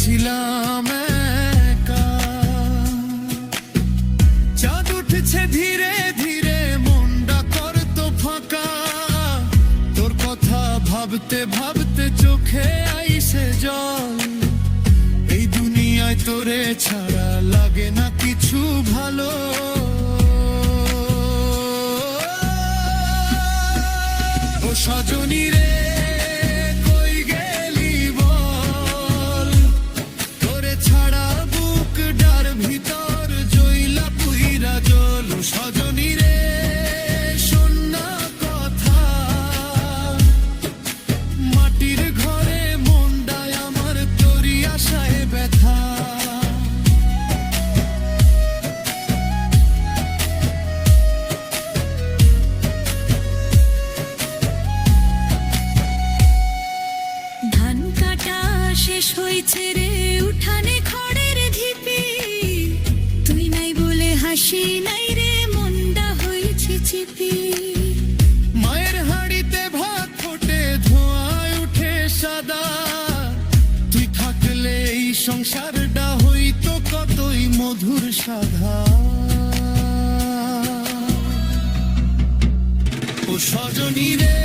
ছিলাম একা। চাঁদ উঠেছে ধীরে ধীরে, মনটা করতো ফাঁকা। তোর কথা ভাবতে ভাবতে চোখে আইসে জল। এই দুনিয়ায় তোরে ছাড়া লাগে না কিছু ভালো। ও সজনী রে, কই গেলি বল? তোরে ছাড়া বুক ডার ভিতর জইলা পুইরা জল। ও সজনী রে, শোন না কথা, মাটির ঘরে মনটায় আমার তোরি আশায় ব্যথা। ধান কাটা শেষ হয়েছে রে, উঠানে খড়ের ঢিপি। তুই নাই বলে হাসি নাই রে, মনটা হয়েছে চিপি। মায়ের হাঁড়িতে ভাত ফোটে, ধোঁয়ায় উঠে সাদা। তুই থাকলে এই সংসারটা হইতো কতই মধুর সাধা। ও সজনী রে,